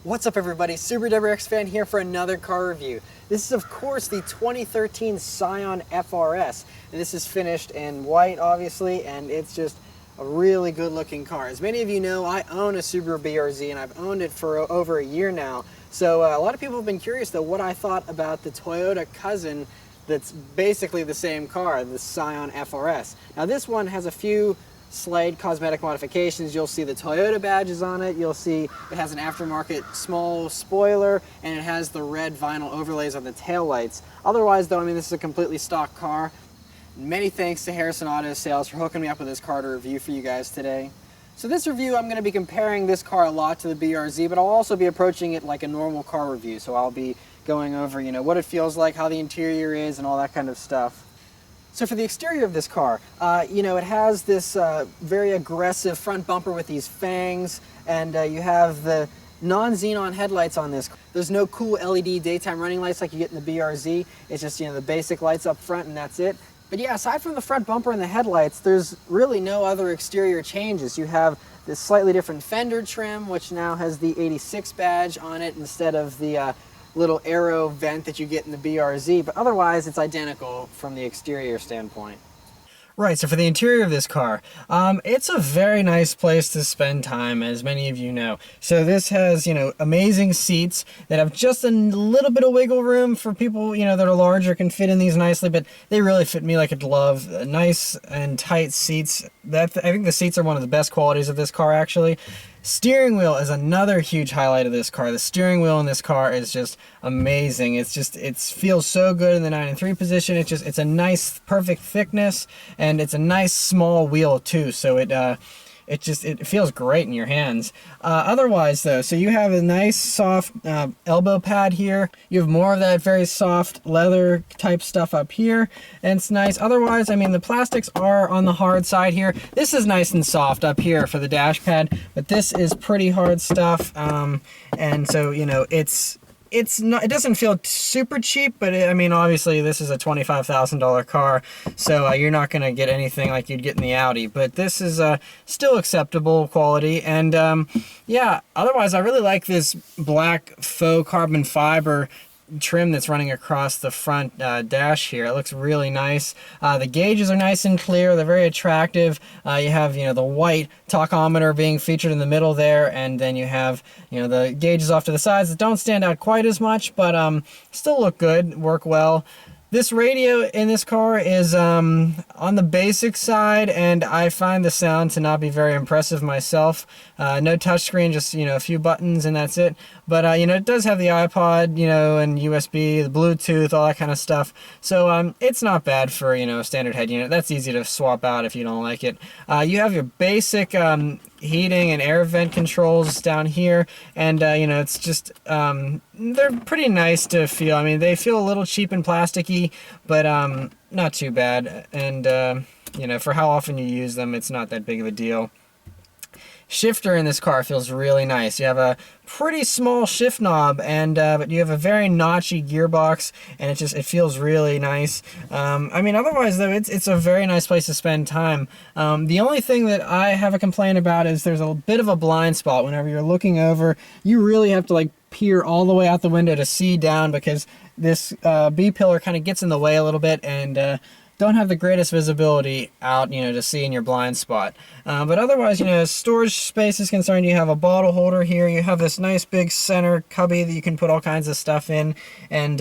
What's up everybody, Super WRX fan here for another car review. This is of course the 2013 Scion FRS, and this is finished in white obviously, and it's just a really good looking car. As many of you know, I own a Subaru BRZ and I've owned it for over a year now. So a lot of people have been curious though what I thought about the Toyota cousin that's basically the same car, the Scion FRS. Now this one has a few slight cosmetic modifications. You'll see the Toyota badges on it. You'll see it has an aftermarket small spoiler, and it has the red vinyl overlays on the taillights. Otherwise though, I mean, this is a completely stock car. Many thanks to Harrison Auto Sales for hooking me up with this car to review for you guys today. So this review, I'm going to be comparing this car a lot to the BRZ, but I'll also be approaching it like a normal car review. So I'll be going over, you know, what it feels like, how the interior is, and all that kind of stuff. So for the exterior of this car, you know, it has this very aggressive front bumper with these fangs, and you have the non-xenon headlights on this. There's no cool LED daytime running lights like you get in the BRZ. It's just, you know, the basic lights up front and that's it. But yeah, aside from the front bumper and the headlights, there's really no other exterior changes. You have this slightly different fender trim, which now has the 86 badge on it instead of the little arrow vent that you get in the BRZ, but otherwise it's identical from the exterior standpoint. Right, so for the interior of this car, it's a very nice place to spend time, as many of you know. So this has, you know, amazing seats that have just a little bit of wiggle room for people, you know, that are larger, can fit in these nicely, but they really fit me like a glove. Nice and tight seats. I think the seats are one of the best qualities of this car, actually. Steering wheel is another huge highlight of this car. The steering wheel in this car is just amazing. It feels so good in the 9 and 3 position. It's a nice, perfect thickness, and it's a nice small wheel too. So it feels great in your hands. Otherwise though, so you have a nice soft elbow pad here. You have more of that very soft leather type stuff up here, and it's nice. Otherwise, I mean, the plastics are on the hard side here. This is nice and soft up here for the dash pad, but this is pretty hard stuff. And so, you know, it doesn't feel super cheap, but I mean, obviously this is a $25,000 car, so you're not going to get anything like you'd get in the Audi, but this is still acceptable quality. And yeah, otherwise I really like this black faux carbon fiber trim that's running across the front dash here. It looks really nice. The gauges are nice and clear. They're very attractive. You have, you know, the white tachometer being featured in the middle there, and then you have, you know, the gauges off to the sides that don't stand out quite as much, but still look good, work well. This radio in this car is on the basic side, and I find the sound to not be very impressive myself. No touchscreen, just, you know, a few buttons and that's it. But you know, it does have the iPod, you know, and USB, the Bluetooth, all that kind of stuff. So it's not bad for, you know, a standard head unit. That's easy to swap out if you don't like it. You have your basic heating and air vent controls down here, and you know, it's just they're pretty nice to feel. I mean, they feel a little cheap and plasticky, but not too bad. And you know, for how often you use them, it's not that big of a deal. Shifter in this car feels really nice. You have a pretty small shift knob, and but you have a very notchy gearbox, and it feels really nice. I mean, otherwise though, it's a very nice place to spend time. The only thing that I have a complaint about is there's a bit of a blind spot whenever you're looking over. You really have to like peer all the way out the window to see down, because this B-pillar kind of gets in the way a little bit, and don't have the greatest visibility out, you know, to see in your blind spot. But otherwise, you know, as storage space is concerned, you have a bottle holder here. You have this nice big center cubby that you can put all kinds of stuff in. And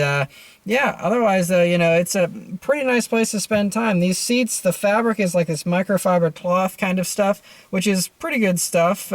yeah, otherwise, you know, it's a pretty nice place to spend time. These seats, the fabric is like this microfiber cloth kind of stuff, which is pretty good stuff.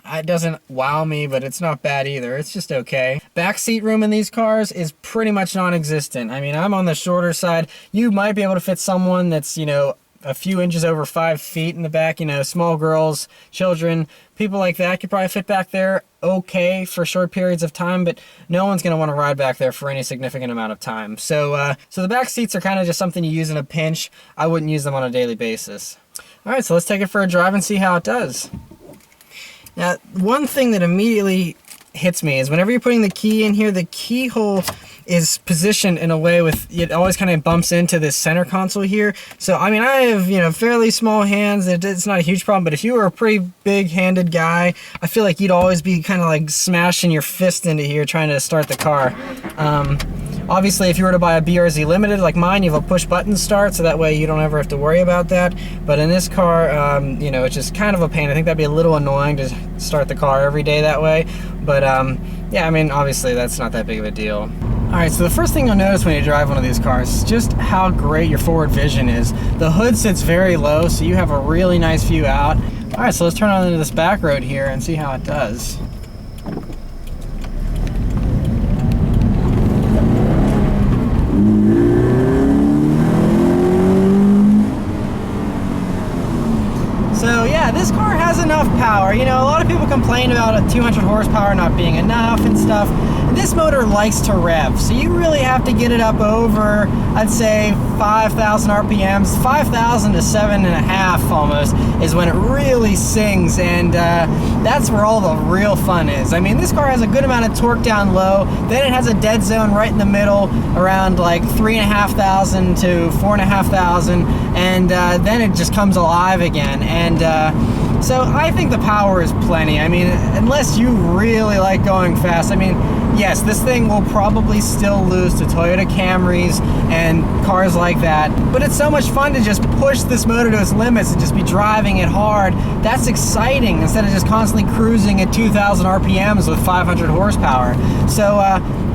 It doesn't wow me, but it's not bad either. It's just okay. Backseat room in these cars is pretty much non-existent. I mean, I'm on the shorter side. You might be able to fit someone that's, you know, a few inches over 5 feet in the back. You know, small girls, children, people like that could probably fit back there okay for short periods of time, but no one's going to want to ride back there for any significant amount of time. So the back seats are kind of just something you use in a pinch. I wouldn't use them on a daily basis. All right, so let's take it for a drive and see how it does. Now, one thing that immediately hits me is whenever you're putting the key in here, the keyhole is positioned in a way with it always kind of bumps into this center console here. So I mean, I have, you know, fairly small hands. It's not a huge problem, but if you were a pretty big-handed guy, I feel like you'd always be kind of like smashing your fist into here trying to start the car. Obviously, if you were to buy a BRZ Limited like mine, you have a push-button start, so that way you don't ever have to worry about that. But in this car, you know, it's just kind of a pain. I think that'd be a little annoying to start the car every day that way. But yeah, I mean, obviously that's not that big of a deal. All right, so the first thing you'll notice when you drive one of these cars is just how great your forward vision is. The hood sits very low, so you have a really nice view out. All right, so let's turn on into this back road here and see how it does. So yeah, this car has enough power. You know, a lot of people complain about a 200 horsepower not being enough and stuff. This motor likes to rev, so you really have to get it up over, I'd say, 5,000 RPMs. 5,000 to 7.5 almost is when it really sings, and that's where all the real fun is. I mean, this car has a good amount of torque down low, then it has a dead zone right in the middle, around like 3,500 to 4,500, and then it just comes alive again. And so I think the power is plenty. I mean, unless you really like going fast, I mean, yes, this thing will probably still lose to Toyota Camrys and cars like that, but it's so much fun to just push this motor to its limits and just be driving it hard. That's exciting instead of just constantly cruising at 2,000 RPMs with 500 horsepower. So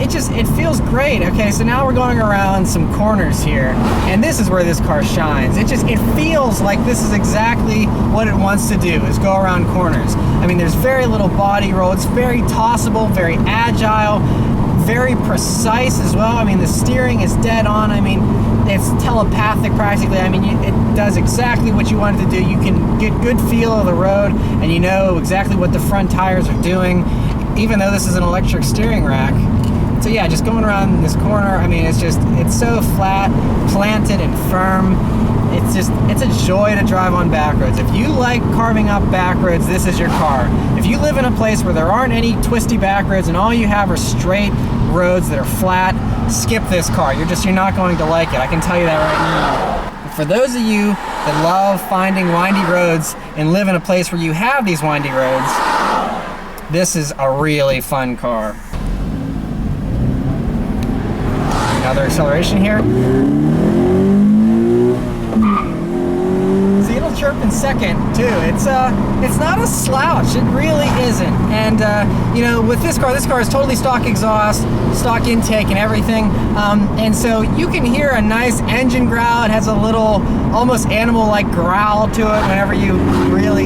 it feels great. Okay, so now we're going around some corners here, and this is where this car shines. It feels like this is exactly what it wants to do, is go around corners. I mean, there's very little body roll. It's very tossable, very agile, very precise as well. I mean, the steering is dead on. I mean, it's telepathic practically. I mean, it does exactly what you want it to do. You can get good feel of the road, and you know exactly what the front tires are doing, even though this is an electric steering rack. So yeah, just going around this corner, I mean, it's so flat, planted and firm. It's a joy to drive on back roads. If you like carving up back roads, this is your car. If you live in a place where there aren't any twisty back roads and all you have are straight roads that are flat, skip this car. You're not going to like it. I can tell you that right now. But for those of you that love finding windy roads and live in a place where you have these windy roads, this is a really fun car. Another acceleration here. See, it'll chirp in second too. It's not a slouch. It really isn't. And you know, with this car is totally stock exhaust, stock intake, and everything. And so you can hear a nice engine growl. It has a little, almost animal-like growl to it whenever you really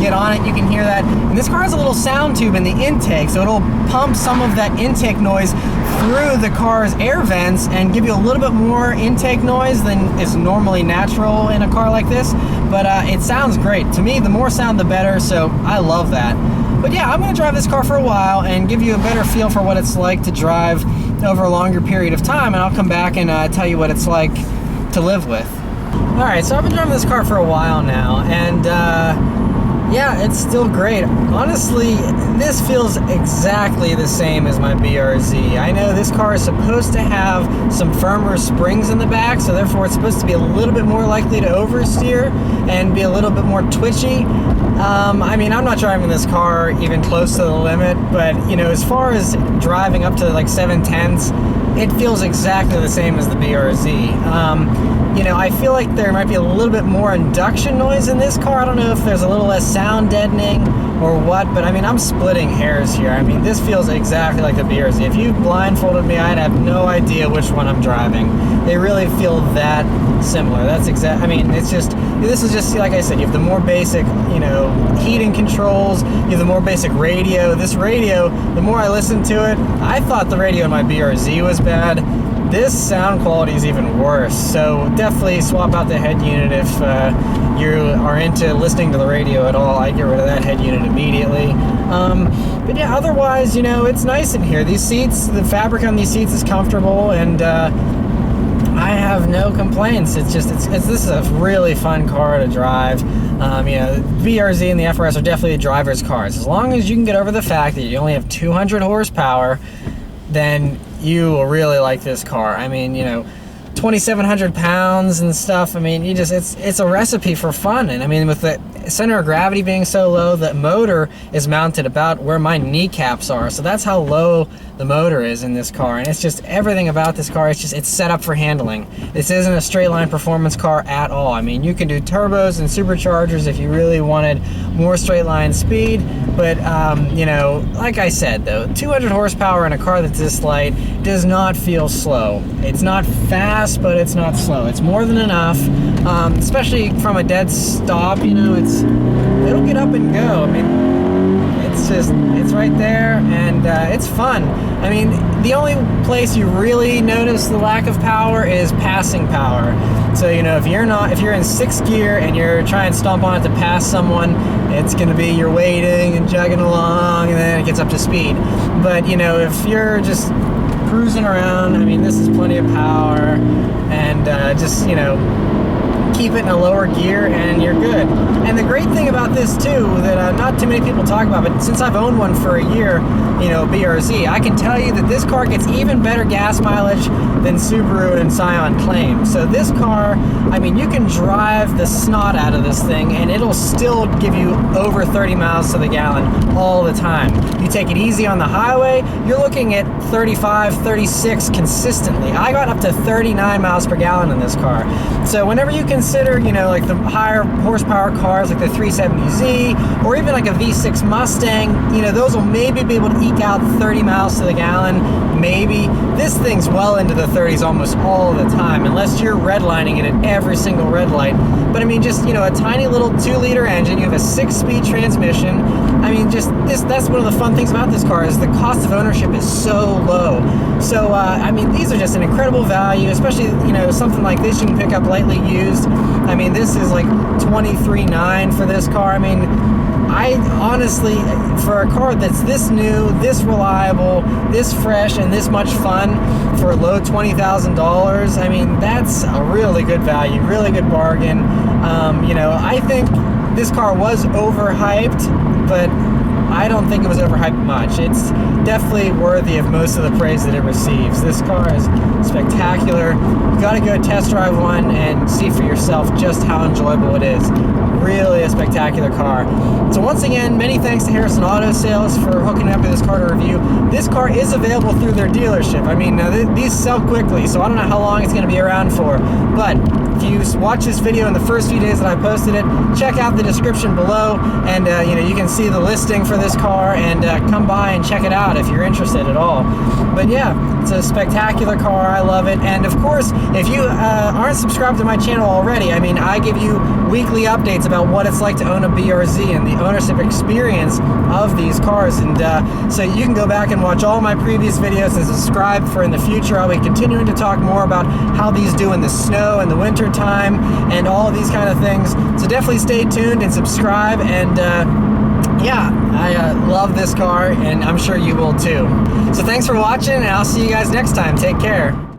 get on it. You can hear that. And this car has a little sound tube in the intake, so it'll pump some of that intake noise through the car's air vents and give you a little bit more intake noise than is normally natural in a car like this. But it sounds great. To me, the more sound the better, so I love that. But yeah, I'm going to drive this car for a while and give you a better feel for what it's like to drive over a longer period of time, and I'll come back and tell you what it's like to live with. Alright, so I've been driving this car for a while now, and yeah, it's still great. Honestly, this feels exactly the same as my BRZ. I know this car is supposed to have some firmer springs in the back, so therefore it's supposed to be a little bit more likely to oversteer and be a little bit more twitchy. I mean, I'm not driving this car even close to the limit, but you know, as far as driving up to like 7/10ths, it feels exactly the same as the BRZ. You know, I feel like there might be a little bit more induction noise in this car. I don't know if there's a little less sound deadening or what, but I mean, I'm splitting hairs here. I mean, this feels exactly like the BRZ. If you blindfolded me, I'd have no idea which one I'm driving. They really feel that similar. That's I mean, this is just, like I said, you have the more basic, you know, heating controls, you have the more basic radio. This radio, the more I listened to it, I thought the radio in my BRZ was bad. This sound quality is even worse, so definitely swap out the head unit if you are into listening to the radio at all. I'd get rid of that head unit immediately. But yeah, otherwise, you know, it's nice in here. These seats, the fabric on these seats is comfortable, and I have no complaints. This is a really fun car to drive. You know, the BRZ and the FRS are definitely driver's cars. As long as you can get over the fact that you only have 200 horsepower, then you will really like this car. I mean, you know, 2,700 pounds and stuff. I mean, it's a recipe for fun. And I mean, with the center of gravity being so low, the motor is mounted about where my kneecaps are. So that's how low the motor is in this car. And it's just everything about this car. It's set up for handling. This isn't a straight line performance car at all. I mean, you can do turbos and superchargers if you really wanted more straight line speed. But, you know, like I said, though, 200 horsepower in a car that's this light does not feel slow. It's not fast, but it's not slow. It's more than enough, especially from a dead stop. You know, it'll get up and go. I mean, it's right there, and it's fun. I mean, the only place you really notice the lack of power is passing power. So, you know, if you're in 6th gear and you're trying to stomp on it to pass someone, it's going to be you're waiting and chugging along, and then it gets up to speed. But, you know, if you're just cruising around, I mean, this is plenty of power, and just, you know, keep it in a lower gear and you're good. And the great thing about this too, that not too many people talk about, but since I've owned one for a year, you know, BRZ, I can tell you that this car gets even better gas mileage than Subaru and Scion claim. So this car, I mean, you can drive the snot out of this thing and it'll still give you over 30 miles to the gallon all the time. You take it easy on the highway, you're looking at 35, 36 consistently. I got up to 39 miles per gallon in this car. So whenever you consider, you know, like the higher horsepower cars like the 370Z or even like a V6 Mustang, you know, those will maybe be able to eke out 30 miles to the gallon, maybe. This thing's well into the 30s almost all the time, unless you're redlining it at every single red light. But I mean, just, you know, a tiny little 2-liter engine, you have a 6-speed transmission. I mean, just that's one of the fun things about this car is the cost of ownership is so low. So, I mean, these are just an incredible value, especially, you know, something like this you can pick up lightly used. I mean, this is like $23,900 for this car. I mean, I honestly, for a car that's this new, this reliable, this fresh, and this much fun for a low $20,000, I mean, that's a really good value, really good bargain. You know, I think this car was overhyped, but I don't think it was overhyped much. It's definitely worthy of most of the praise that it receives. This car is spectacular. You gotta go test drive one and see for yourself just how enjoyable it is. Really a spectacular car. So once again, many thanks to Harrison Auto Sales for hooking up with this car to review. This car is available through their dealership. I mean, these sell quickly, so I don't know how long it's gonna be around for, but if you watch this video in the first few days that I posted it, check out the description below, and you know, you can see the listing for this car, and come by and check it out if you're interested at all. But yeah, it's a spectacular car. I love it. And of course, if you aren't subscribed to my channel already, I mean, I give you weekly updates about what it's like to own a BRZ and the ownership experience of these cars. And so you can go back and watch all my previous videos and subscribe for in the future. I'll be continuing to talk more about how these do in the snow and the winter time and all of these kind of things. So definitely stay tuned and subscribe. And yeah, I love this car, and I'm sure you will too. So thanks for watching, and I'll see you guys next time. Take care.